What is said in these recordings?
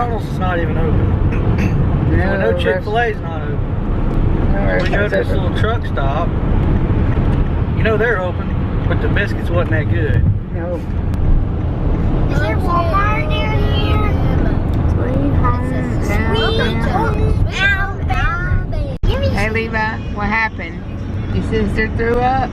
McDonald's is not even open. No Chick-fil-A's not open. We go to this little truck stop. You know they're open, but the biscuits wasn't that good. No. Is there Walmart near here? Hey Levi, what happened? Your sister threw up?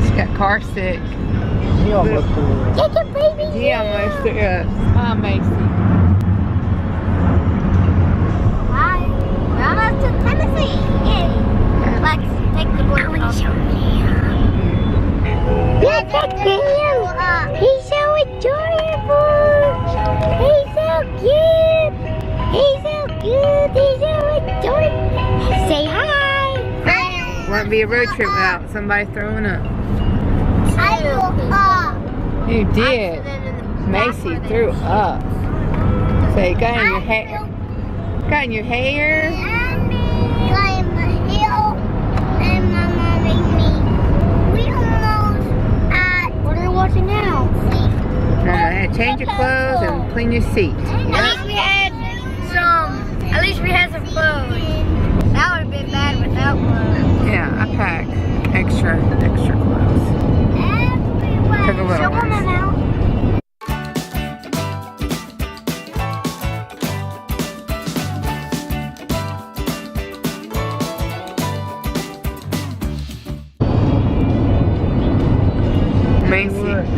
She got car sick. He almost threw up. Get your baby. He almost threw up. Oh, Macy. Hi. We're almost to Tennessee. Yay. Let's take the board. I want to show you. Look at him. He's so adorable. He's so cute. He's so cute. He's so adorable. Say hi. Won't be a road trip without somebody throwing up. I threw up. You did. Macy threw up. So you got in your hair. Got in your hair. Climb the hill. And Mama made me. We almost at. What are you watching now? Mama had to change your clothes and clean your seat. At least we had some clothes. That would have been bad without clothes. Yeah, I packed extra clothes. Took a little one.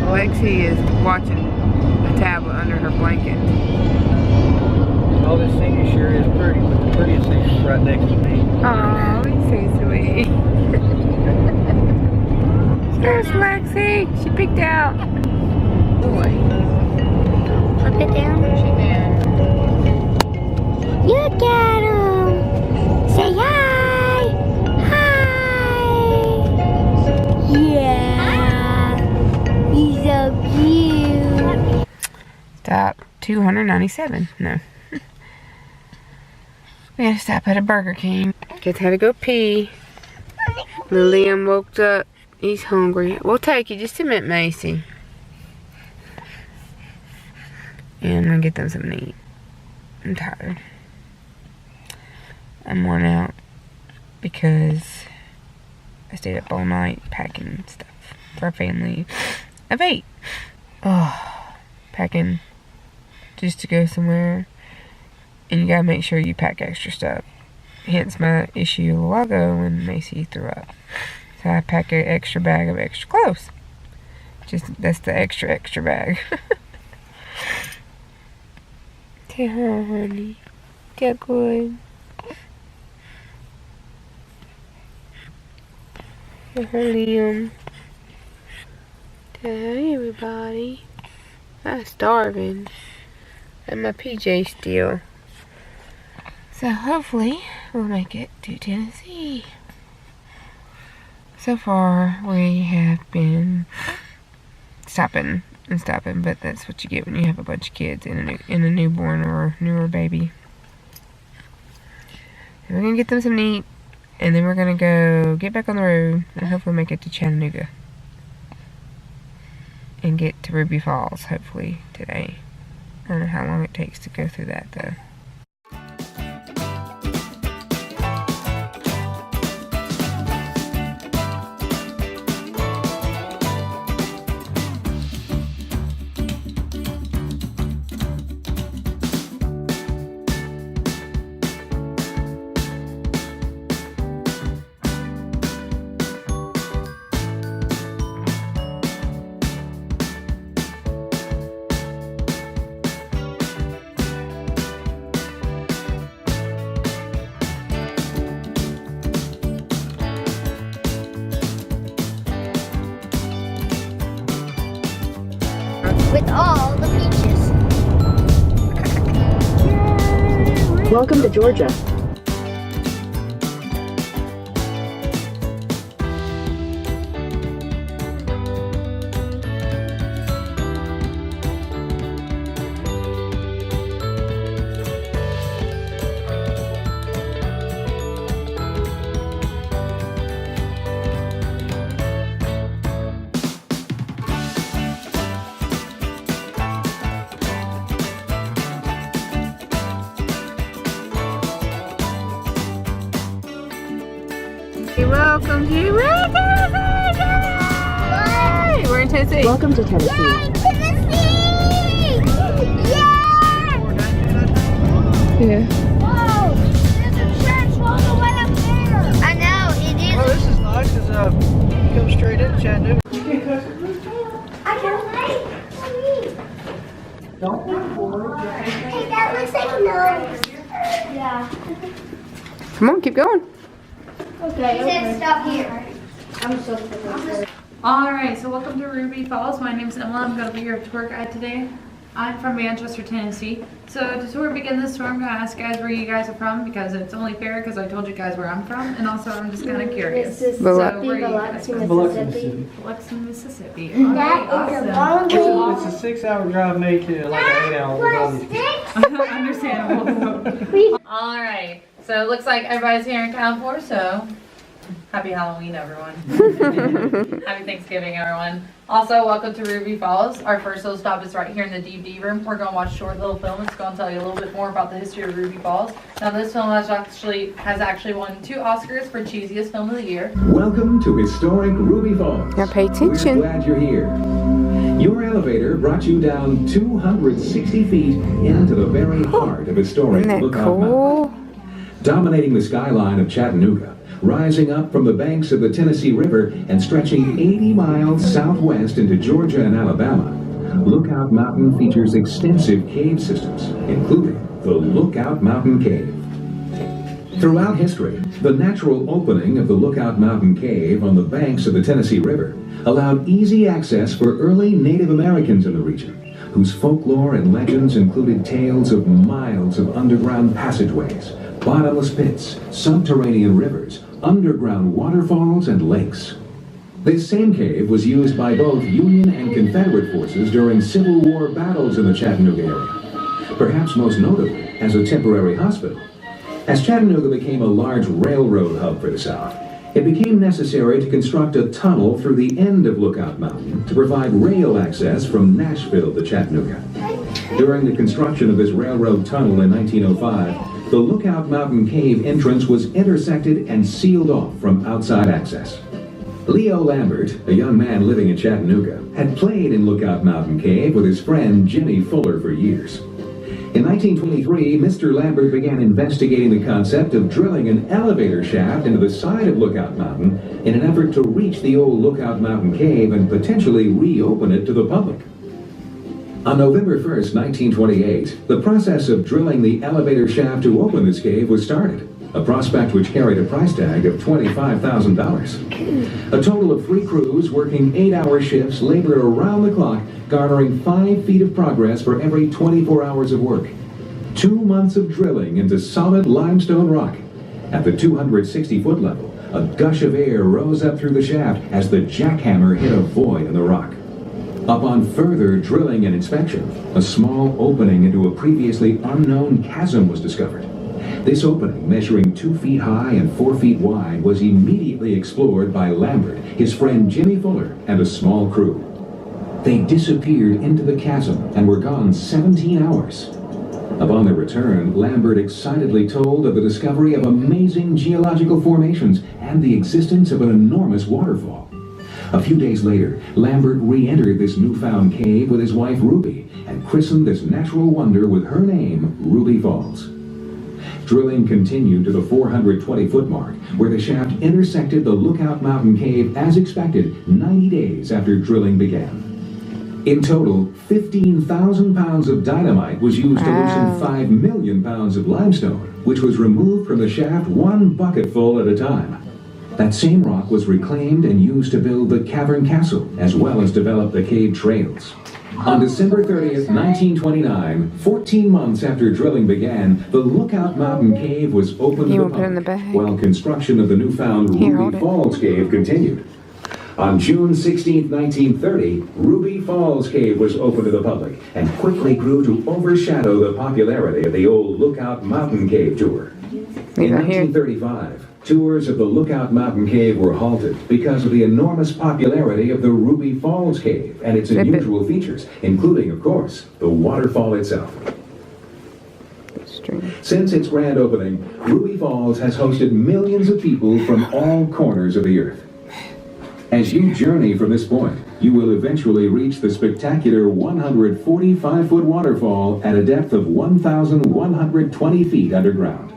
Lexi is watching the tablet under her blanket. Oh, this thing sure is pretty, but the prettiest thing is right next to me. Oh, he's so sweet. There's Lexi. She picked out. Boy. Flip it down. She did. Look at him. Say hi. Hi. Yeah. He's so cute. Stop. 297. No. We had to stop at a Burger King. Kids had to go pee. Liam woke up. He's hungry. We'll take you. Just a minute, Macy. And I'm gonna get them something to eat. I'm tired. I'm worn out because I stayed up all night packing stuff for a family of 8. Oh, packing just to go somewhere. And you gotta make sure you pack extra stuff. Hence my issue a while ago when Macy threw up. So I pack an extra bag of extra clothes. That's the extra bag. Say hi, honey. Get good. Say hi, Liam. Say hi, everybody. I'm starving. And my PJ still. So hopefully we'll make it to Tennessee. So far we have been stopping, but that's what you get when you have a bunch of kids in a newborn or newer baby. And we're gonna get them some to eat, and then we're gonna go get back on the road and hopefully make it to Chattanooga and get to Ruby Falls hopefully today. I don't know how long it takes to go through that though. With all the peaches. Welcome to Georgia. welcomes you. We're in Tennessee. Welcome to Tennessee. Yay, Tennessee! Yeah! Yeah. Whoa! There's a church all the way up there. I know, it is. Oh, this is nice because you come straight into Chattanooga. I can't wait. Don't look for it. Hey, that looks like a nose. Yeah. Come on, keep going. Okay. It says stop here. I'm so confused. Alright, so welcome to Ruby Falls. My name's Emma. I'm going to be your tour guide today. I'm from Manchester, Tennessee. So to tour begin this tour, I'm going to ask guys where you guys are from because it's only fair because I told you guys where I'm from, and also I'm just kind of curious. Biloxi, where are you guys from? Mississippi. Biloxi, Mississippi. That is a long way. It's a 6-hour drive made to like an 8-hour drive. Understandable. Alright, so it looks like everybody's here in town for, so happy Halloween, everyone. Happy Thanksgiving, everyone. Also, welcome to Ruby Falls. Our first little stop is right here in the DVD room. We're going to watch a short little film. It's going to tell you a little bit more about the history of Ruby Falls. Now, this film has actually won 2 Oscars for cheesiest film of the year. Welcome to historic Ruby Falls. Now pay attention. We're glad you're here. Your elevator brought you down 260 feet into the very heart of historic Isn't that Lookout cool? Mountain. Dominating the skyline of Chattanooga, rising up from the banks of the Tennessee River and stretching 80 miles southwest into Georgia and Alabama, Lookout Mountain features extensive cave systems, including the Lookout Mountain Cave. Throughout history, the natural opening of the Lookout Mountain Cave on the banks of the Tennessee River allowed easy access for early Native Americans in the region, whose folklore and legends included tales of miles of underground passageways, bottomless pits, subterranean rivers, underground waterfalls, and lakes. This same cave was used by both Union and Confederate forces during Civil War battles in the Chattanooga area, perhaps most notably as a temporary hospital. As Chattanooga became a large railroad hub for the South, it became necessary to construct a tunnel through the end of Lookout Mountain to provide rail access from Nashville to Chattanooga. During the construction of this railroad tunnel in 1905, the Lookout Mountain Cave entrance was intersected and sealed off from outside access. Leo Lambert, a young man living in Chattanooga, had played in Lookout Mountain Cave with his friend Jimmy Fuller for years. In 1923, Mr. Lambert began investigating the concept of drilling an elevator shaft into the side of Lookout Mountain in an effort to reach the old Lookout Mountain Cave and potentially reopen it to the public. On November 1st, 1928, the process of drilling the elevator shaft to open this cave was started, a prospect which carried a price tag of $25,000. A total of 3 crews working 8-hour shifts labored around the clock, garnering 5 feet of progress for every 24 hours of work. 2 months of drilling into solid limestone rock. At the 260-foot level, a gush of air rose up through the shaft as the jackhammer hit a void in the rock. Upon further drilling and inspection, a small opening into a previously unknown chasm was discovered. This opening, measuring 2 feet high and 4 feet wide, was immediately explored by Lambert, his friend Jimmy Fuller, and a small crew. They disappeared into the chasm and were gone 17 hours. Upon their return, Lambert excitedly told of the discovery of amazing geological formations and the existence of an enormous waterfall. A few days later, Lambert re-entered this newfound cave with his wife Ruby and christened this natural wonder with her name, Ruby Falls. Drilling continued to the 420-foot mark, where the shaft intersected the Lookout Mountain Cave as expected 90 days after drilling began. In total, 15,000 pounds of dynamite was used to loosen 5 million pounds of limestone, which was removed from the shaft 1 bucketful at a time. That same rock was reclaimed and used to build the Cavern Castle, as well as develop the cave trails. On December 30th, 1929, 14 months after drilling began, the Lookout Mountain Cave was opened to the public, while construction of the newfound Ruby Falls Cave continued. On June 16, 1930, Ruby Falls Cave was opened to the public and quickly grew to overshadow the popularity of the old Lookout Mountain Cave tour. In 1935, tours of the Lookout Mountain Cave were halted because of the enormous popularity of the Ruby Falls Cave and its unusual features, including, of course, the waterfall itself. Restroom. Since its grand opening, Ruby Falls has hosted millions of people from all corners of the earth. As you journey from this point, you will eventually reach the spectacular 145-foot waterfall at a depth of 1,120 feet underground.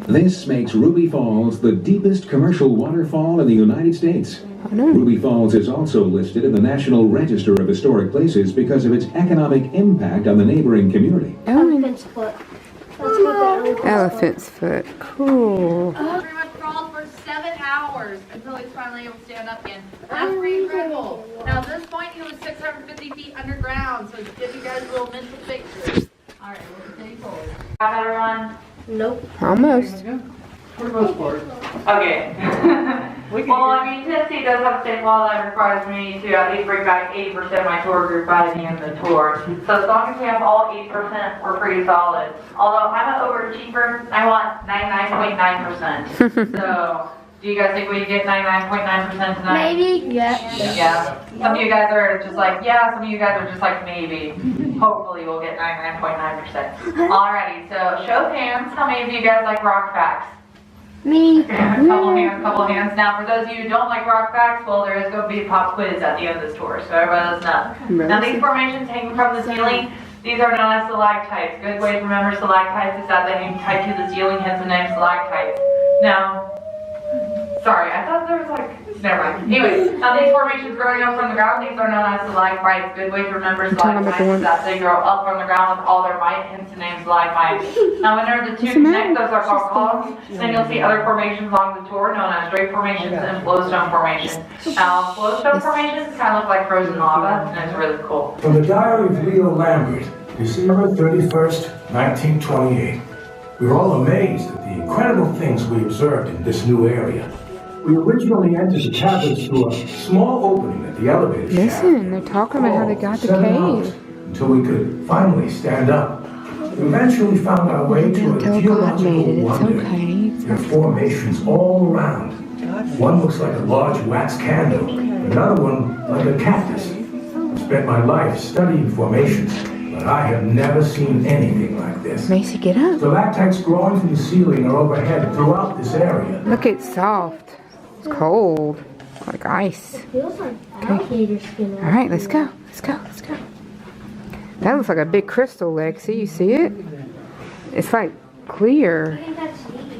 This makes Ruby Falls the deepest commercial waterfall in the United States. Ruby Falls is also listed in the National Register of Historic Places because of its economic impact on the neighboring community. Elephant's foot. Elephant's foot. Cool. Everyone crawled for 7 hours until he's finally able to stand up again. That's pretty incredible. Now at this point he was 650 feet underground, so to give you guys a little mental picture. Alright, we'll continue forward. Have everyone? Nope. Almost. For the most part. Okay. Well, I mean, Tennessee does have a state law that requires me to at least bring back 80% of my tour group by the end of the tour. So as long as we have all 8%, we're pretty solid. Although I'm an overachiever, I want 99.9%. So, do you guys think we can get 99.9% tonight? Maybe. Yeah. Yeah. Some of you guys are just like, yeah, some of you guys are just like, maybe. Hopefully we'll get 99.9%. Alrighty, so show of hands, how many of you guys like rock facts? Me. Couple hands. Now, for those of you who don't like rock facts, well, there is going to be a pop quiz at the end of this tour, so everybody does know. Now, these formations hanging from the ceiling, these are known as stalactites. Good way to remember stalactites is that they hang tight to the ceiling, hence the name stalactites. Now, sorry, I thought there was like, never mind. Anyways, now these formations growing up from the ground, these are known as stalagmites. Good way to remember stalagmites is that they grow up from the ground with all their might, hence the name stalagmites. Now, when the two connect, those are called columns. Then you'll see other formations along the tour known as drape formations and flowstone formations. Now, flowstone formations kind of look like frozen lava, and it's really cool. From the diary of Leo Lambert, December 31st, 1928. We were all amazed at the incredible things we observed in this new area. We originally entered the caverns through a small opening at the elevator shaft. Listen, they're talking about how they got the 7 hours cave. until we could finally stand up. We eventually found our way to a Tell God geological made it. It's wonder. okay. There are formations all around. One looks like a large wax candle, another one like a cactus. I spent my life studying formations, but I have never seen anything like this. Macy, get up. Stalactites growing from the ceiling are overhead throughout this area. Look, it's soft. It's cold. Like ice. Feels like alligator skin. Alright, let's go. Let's go. Let's go. That looks like a big crystal, Lexi. You see it? It's like clear.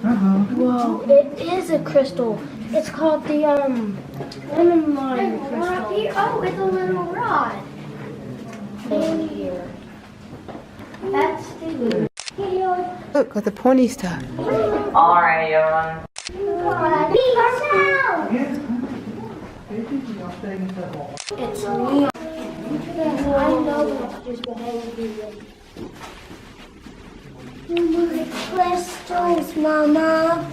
Whoa, it is a crystal. It's called the lemon lime crystal. Oh, it's a little rod. In here. That's the Look, got the pointy stuff. Alright, everyone. It's neon. I know it's just behaving. Crystals, Mama.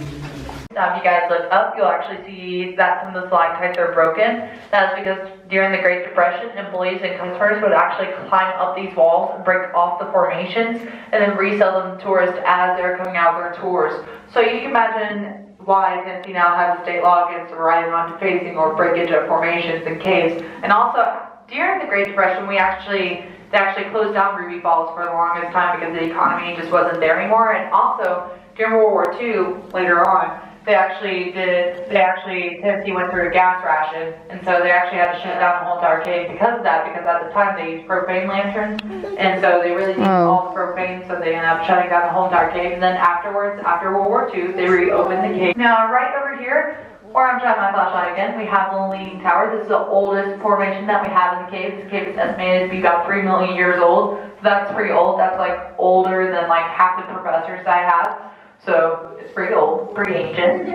Now, if you guys look up, you'll actually see that some of the stalactites are broken. That's because during the Great Depression, employees and customers would actually climb up these walls and break off the formations and then resell them to tourists as they're coming out of their tours. So you can imagine why Tennessee now has a state law against riding on defacing or breakage of formations and caves. And also, during the Great Depression, they actually closed down Ruby Falls for the longest time because the economy just wasn't there anymore. And also, during World War II, later on, Tennessee went through a gas ration, and so they actually had to shut down the whole entire cave because of that, because at the time they used propane lanterns, and so they really needed all the propane, so they ended up shutting down the whole entire cave. And then afterwards, after World War II, they reopened the cave. Now, right over here, where I'm shining my flashlight again, we have the Leaning Tower. This is the oldest formation that we have in the cave. This cave is estimated to be about 3 million years old, so that's pretty old. That's like older than like half the professors I have. So it's pretty old, pretty ancient.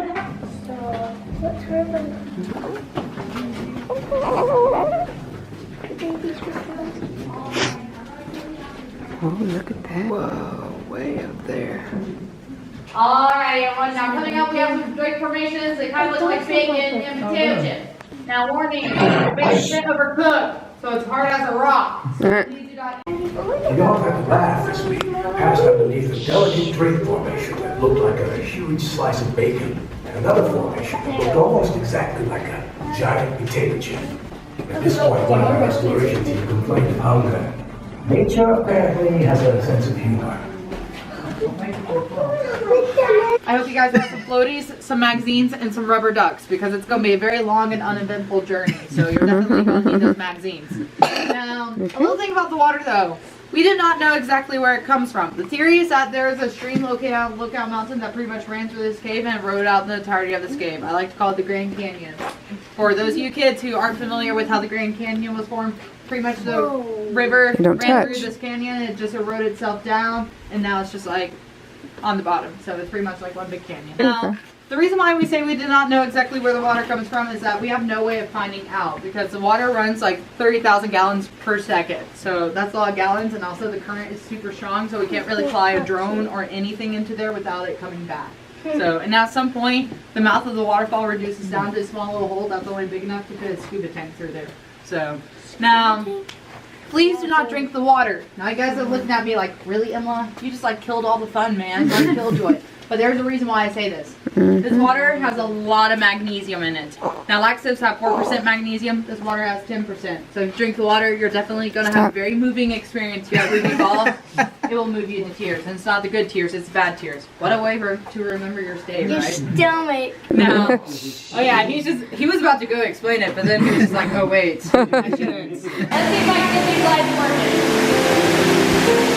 So, what's her Oh, look at that. Whoa, way up there. Alright, everyone, now coming up we have some drape formations. They kind of look like bacon and potato chips. Now warning, bacon's been overcooked, so it's hard as a rock. We all had to laugh as we passed underneath a delicate drape formation that looked like a huge slice of bacon, and another formation that looked almost exactly like a giant potato chip. At this point, one of our exploration team complained of hunger. Nature apparently has a sense of humor. I hope you guys have some floaties, some magazines, and some rubber ducks because it's going to be a very long and uneventful journey. So you're definitely going to need those magazines. Now, a little thing about the water though. We did not know exactly where it comes from. The theory is that there is a stream located on Lookout Mountain that pretty much ran through this cave and rode out the entirety of this cave. I like to call it the Grand Canyon. For those of you kids who aren't familiar with how the Grand Canyon was formed, pretty much the river ran through this canyon, it just eroded itself down, and now it's just like on the bottom. So it's pretty much like one big canyon. Now, the reason why we say we did not know exactly where the water comes from is that we have no way of finding out because the water runs like 30,000 gallons per second. So that's a lot of gallons, and also the current is super strong, so we can't really fly a drone or anything into there without it coming back. So, and at some point, the mouth of the waterfall reduces down to a small little hole that's only big enough to fit a scuba tank through there. So, now, please do not drink the water. Now you guys are looking at me like, really, Emma? You just like killed all the fun, man. You like killjoy. But there's a reason why I say this. This water has a lot of magnesium in it. Now laxatives have 4% magnesium. This water has 10%. So if you drink the water, you're definitely going to have a very moving experience here at Ruby Falls. It will move you to tears. And it's not the good tears, it's bad tears. What a way to remember your stay, Your right? stomach. No. Oh yeah, he was about to go explain it, but then he was just like, oh wait, I shouldn't. Let's see if I can get these lights working.